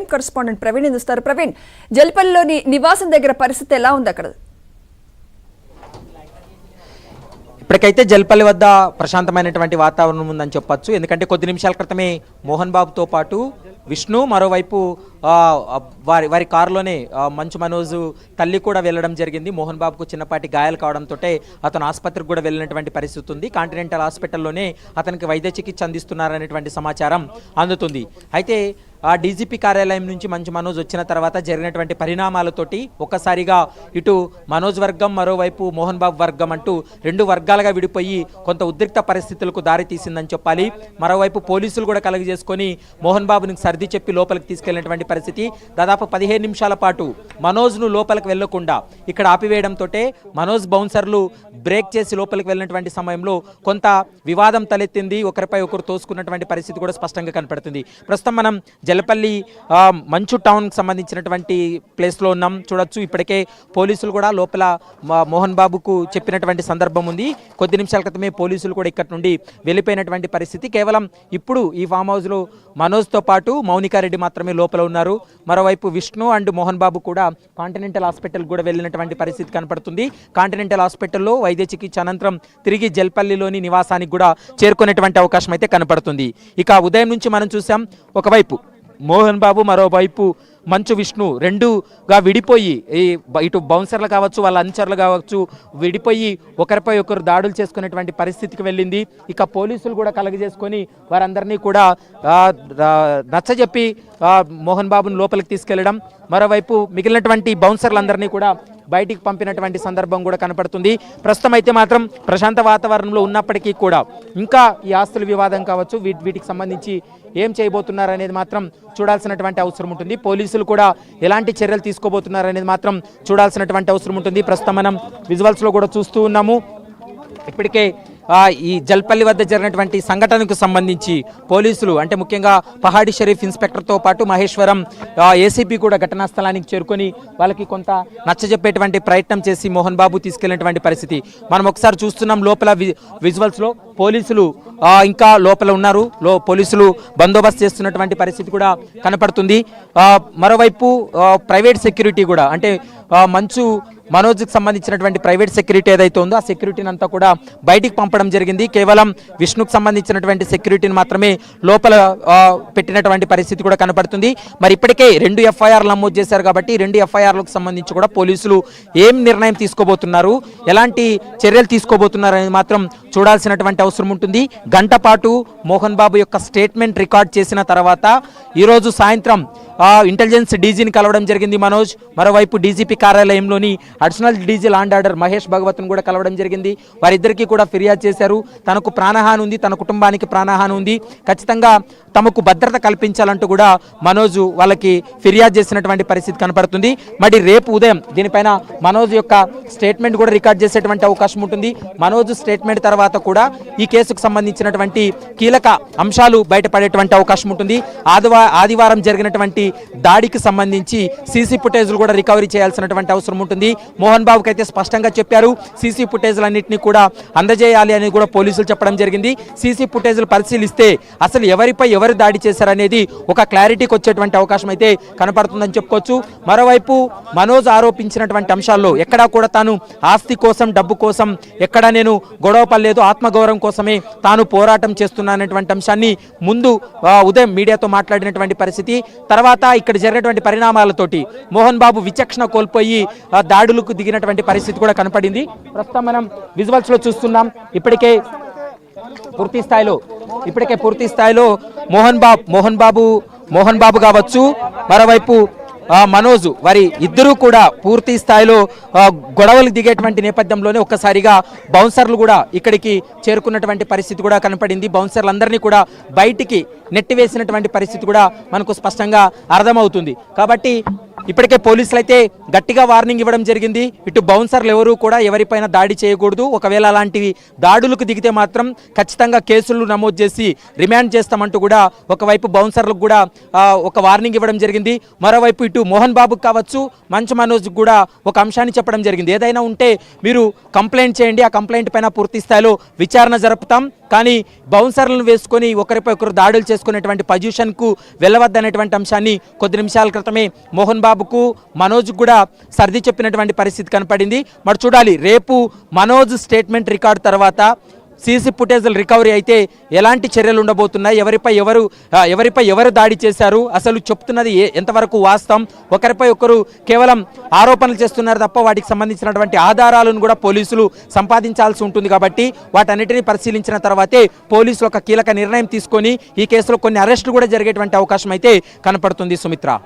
Crime correspondent Praveen అందిస్తారు. ప్రవీణ్, జల్పల్లిలోని నివాసం దగ్గర పరిస్థితి ఎలా ఉంది అక్కడ? ఇప్పటికైతే జల్పల్లి వద్ద ప్రశాంతమైనటువంటి వాతావరణం ఉందని చెప్పొచ్చు. ఎందుకంటే కొద్ది నిమిషాల క్రితమే మోహన్ బాబుతో పాటు విష్ణు, మరోవైపు వారి కారులోనే మంచు మనోజ్ తల్లి కూడా వెళ్ళడం జరిగింది. మోహన్ బాబుకు చిన్నపాటి గాయాలు కావడంతో అతను ఆసుపత్రికి కూడా వెళ్ళినటువంటి పరిస్థితి ఉంది. కాంటినెంటల్ హాస్పిటల్లోనే అతనికి వైద్య చికిత్స అందిస్తున్నారనేటువంటి సమాచారం అందుతుంది. అయితే ఆ డీజీపీ కార్యాలయం నుంచి మంచు మనోజ్ వచ్చిన తర్వాత జరిగినటువంటి పరిణామాలతోటి ఒక్కసారిగా ఇటు మనోజ్ వర్గం, మరోవైపు మోహన్ బాబు వర్గం అంటూ రెండు వర్గాలుగా విడిపోయి కొంత ఉద్రిక్త పరిస్థితులకు దారి తీసిందని చెప్పాలి. మరోవైపు పోలీసులు కూడా కలుగజేసుకొని మోహన్ బాబుని సర్ది చెప్పి లోపలికి తీసుకెళ్లినటువంటి పరిస్థితి. దాదాపు 15 నిమిషాల పాటు మనోజ్ను లోపలికి వెళ్లకుండా ఇక్కడ ఆపివేయడంతో మనోజ్ బౌన్సర్లు బ్రేక్ చేసి లోపలికి వెళ్ళినటువంటి సమయంలో కొంత వివాదం తలెత్తింది. ఒకరిపై ఒకరు తోసుకున్నటువంటి పరిస్థితి కూడా స్పష్టంగా కనపడుతుంది. ప్రస్తుతం మనం జలపల్లి మంచు టౌన్కి సంబంధించినటువంటి ప్లేస్లో ఉన్నాం. చూడొచ్చు, ఇప్పటికే పోలీసులు కూడా లోపల మోహన్ బాబుకు చెప్పినటువంటి సందర్భం ఉంది. కొద్ది నిమిషాల క్రితమే పోలీసులు కూడా ఇక్కడ నుండి వెళ్ళిపోయినటువంటి పరిస్థితి. కేవలం ఇప్పుడు ఈ ఫామ్ హౌస్లో మనోజ్తో పాటు మౌనికారెడ్డి మాత్రమే లోపల ఉన్నారు. మరోవైపు విష్ణు అండ్ మోహన్ బాబు కూడా కాంటినెంటల్ హాస్పిటల్ కూడా వెళ్ళినటువంటి పరిస్థితి కనపడుతుంది. కాంటినెంటల్ హాస్పిటల్లో వైద్య చికిత్స అనంతరం తిరిగి జల్పల్లిలోని నివాసానికి కూడా చేరుకునేటువంటి అవకాశం అయితే కనపడుతుంది. ఇక ఉదయం నుంచి మనం చూసాం, ఒకవైపు మోహన్ బాబు, మరోవైపు మంచు విష్ణు రెండుగా విడిపోయి ఇటు బౌన్సర్లు కావచ్చు, వాళ్ళ అనుచరులు కావచ్చు, విడిపోయి ఒకరిపై ఒకరు దాడులు చేసుకునేటువంటి పరిస్థితికి వెళ్ళింది. ఇక పోలీసులు కూడా కలగజేసుకొని వారందరినీ కూడా నచ్చజెప్పి మోహన్ బాబుని లోపలికి తీసుకెళ్లడం, మరోవైపు మిగిలినటువంటి బౌన్సర్లందరినీ కూడా బయటికి పంపినటువంటి సందర్భం కూడా కనపడుతుంది. ప్రస్తుతం అయితే మాత్రం ప్రశాంత వాతావరణంలో ఉన్నప్పటికీ కూడా ఇంకా ఈ ఆస్తుల వివాదం కావచ్చు, వీటికి సంబంధించి ఏం చేయబోతున్నారు అనేది మాత్రం చూడాల్సినటువంటి అవసరం ఉంటుంది. పోలీసులు కూడా ఎలాంటి చర్యలు తీసుకోబోతున్నారు అనేది మాత్రం చూడాల్సినటువంటి అవసరం ఉంటుంది. ప్రస్తుతం మనం విజువల్స్లో కూడా చూస్తూ ఉన్నాము. ఇప్పటికే ఈ జల్పల్లి వద్ద జరిగినటువంటి సంఘటనకు సంబంధించి పోలీసులు, అంటే ముఖ్యంగా పహాడి షరీఫ్ ఇన్స్పెక్టర్తో పాటు మహేశ్వరం ఏసీపీ కూడా ఘటనా స్థలానికి చేరుకొని వాళ్ళకి కొంత నచ్చజెప్పేటువంటి ప్రయత్నం చేసి మోహన్ బాబు తీసుకెళ్లినటువంటి పరిస్థితి మనం ఒకసారి చూస్తున్నాం. లోపల విజువల్స్లో పోలీసులు ఇంకా లోపల ఉన్నారు. పోలీసులు బందోబస్తు చేస్తున్నటువంటి పరిస్థితి కూడా కనపడుతుంది. మరోవైపు ప్రైవేట్ సెక్యూరిటీ కూడా, అంటే మంచు మనోజ్కి సంబంధించినటువంటి ప్రైవేట్ సెక్యూరిటీ ఏదైతే ఉందో ఆ సెక్యూరిటీని అంతా కూడా బయటికి పంపడం జరిగింది. కేవలం విష్ణుకు సంబంధించినటువంటి సెక్యూరిటీని మాత్రమే లోపల పెట్టినటువంటి పరిస్థితి కూడా కనపడుతుంది. మరి ఇప్పటికే 2 ఎఫ్ఐఆర్లు నమోదు చేశారు కాబట్టి 2 ఎఫ్ఐఆర్లకు సంబంధించి కూడా పోలీసులు ఏం నిర్ణయం తీసుకోబోతున్నారు, ఎలాంటి చర్యలు తీసుకోబోతున్నారు అనేది మాత్రం చూడాల్సినటువంటి అవసరం ఉంటుంది. గంట పాటు మోహన్ బాబు యొక్క స్టేట్మెంట్ రికార్డ్ చేసిన తర్వాత ఈరోజు సాయంత్రం ఇంటెలిజెన్స్ డీజీని కలవడం జరిగింది మనోజ్. మరోవైపు డీజీపీ కార్యాలయంలోని additional DG law and order Mahesh భగవత్ను కూడా కలవడం జరిగింది. వారిద్దరికీ కూడా ఫిర్యాదు చేశారు. తనకు ప్రాణహాని ఉంది, తన కుటుంబానికి ప్రాణహాని ఉంది, ఖచ్చితంగా తమకు భద్రత కల్పించాలంటూ కూడా మనోజ్ వాళ్ళకి ఫిర్యాదు చేసినటువంటి పరిస్థితి కనపడుతుంది. మరి రేపు ఉదయం దీనిపైన మనోజ్ యొక్క స్టేట్మెంట్ కూడా రికార్డ్ చేసేటువంటి అవకాశం ఉంటుంది. మనోజ్ స్టేట్మెంట్ తర్వాత కూడా ఈ కేసుకు సంబంధించినటువంటి కీలక అంశాలు బయటపడేటువంటి అవకాశం ఉంటుంది. ఆదివారం జరిగినటువంటి దాడికి సంబంధించి సీసీ ఫుటేజ్లు కూడా రికవరీ చేయాల్సినటువంటి అవసరం ఉంటుంది. మోహన్ బాబుకి అయితే స్పష్టంగా చెప్పారు, సీసీ ఫుటేజ్లన్నింటినీ కూడా అందజేయాలి అని కూడా పోలీసులు చెప్పడం జరిగింది. సీసీ ఫుటేజ్లు పరిశీలిస్తే అసలు ఎవరిపై ఎవరు దాడి చేశారనేది ఒక క్లారిటీకి వచ్చేటువంటి అవకాశం అయితే కనపడుతుందని చెప్పుకోవచ్చు. మరోవైపు మనోజ్ ఆరోపించినటువంటి అంశాల్లో ఎక్కడా కూడా తాను ఆస్తి కోసం, డబ్బు కోసం ఎక్కడా నేను గొడవ పడలేదు, ఆత్మగౌరవం కోసమే తాను పోరాటం చేస్తున్నానటువంటి అంశాన్ని ముందు ఉదయం మీడియాతో మాట్లాడినటువంటి పరిస్థితి. తర్వాత ఇక్కడ జరిగినటువంటి పరిణామాలతోటి మోహన్ బాబు విచక్షణ కోల్పోయి దాడులకు దిగినటువంటి పరిస్థితి కూడా కనపడింది. ప్రస్తుతం మనం విజువల్స్ లో చూస్తున్నాం. ఇప్పటికే పూర్తి స్థాయిలో మోహన్ బాబు కావచ్చు, మరోవైపు మనోజ్, వారి ఇద్దరూ కూడా పూర్తి స్థాయిలో గొడవలు దిగేటువంటి నేపథ్యంలోనే ఒక్కసారిగా బౌన్సర్లు కూడా ఇక్కడికి చేరుకున్నటువంటి పరిస్థితి కూడా కనపడింది. బౌన్సర్లందరినీ కూడా బయటికి నెట్టివేసినటువంటి పరిస్థితి కూడా మనకు స్పష్టంగా అర్థమవుతుంది. కాబట్టి ఇప్పటికే పోలీసులు అయితే గట్టిగా వార్నింగ్ ఇవ్వడం జరిగింది. ఇటు బౌన్సర్లు ఎవరు కూడా ఎవరిపైన దాడి చేయకూడదు, ఒకవేళ అలాంటివి దాడులకు దిగితే మాత్రం ఖచ్చితంగా కేసులు నమోదు చేసి రిమాండ్ చేస్తామంటూ కూడా ఒకవైపు బౌన్సర్లకు కూడా ఒక వార్నింగ్ ఇవ్వడం జరిగింది. మరోవైపు ఇటు మోహన్ బాబుకు కావచ్చు, మంచు మనోజ్ కూడా ఒక అంశాన్ని చెప్పడం జరిగింది. ఏదైనా ఉంటే మీరు కంప్లైంట్ చేయండి, ఆ కంప్లైంట్ పైన పూర్తి స్థాయిలో విచారణ జరుపుతాం, కానీ బౌన్సర్లను వేసుకొని ఒకరిపై ఒకరు దాడులు చేసుకునేటువంటి పొజిషన్కు వెళ్ళవద్దనేటువంటి అంశాన్ని కొద్ది నిమిషాల క్రితమే మోహన్ బాబుకు మనోజ్ కూడా సర్ది చెప్పినటువంటి పరిస్థితి కనపడింది. మరి చూడాలి రేపు మనోజ్ స్టేట్మెంట్ రికార్డు తర్వాత సీసీ ఫుటేజ్ల రికవరీ అయితే ఎలాంటి చర్యలు ఉండబోతున్నాయి, ఎవరిపై ఎవరు దాడి చేశారు, అసలు చెప్తున్నది ఎంతవరకు వాస్తవం, ఒకరిపై ఒకరు కేవలం ఆరోపణలు చేస్తున్నారు తప్ప వాటికి సంబంధించినటువంటి ఆధారాలను కూడా పోలీసులు సంపాదించాల్సి ఉంటుంది. కాబట్టి వాటన్నిటిని పరిశీలించిన తర్వాతే పోలీసులు ఒక కీలక నిర్ణయం తీసుకొని ఈ కేసులో కొన్ని అరెస్టులు కూడా జరిగేటువంటి అవకాశం అయితే కనపడుతుంది. సుమిత్ర.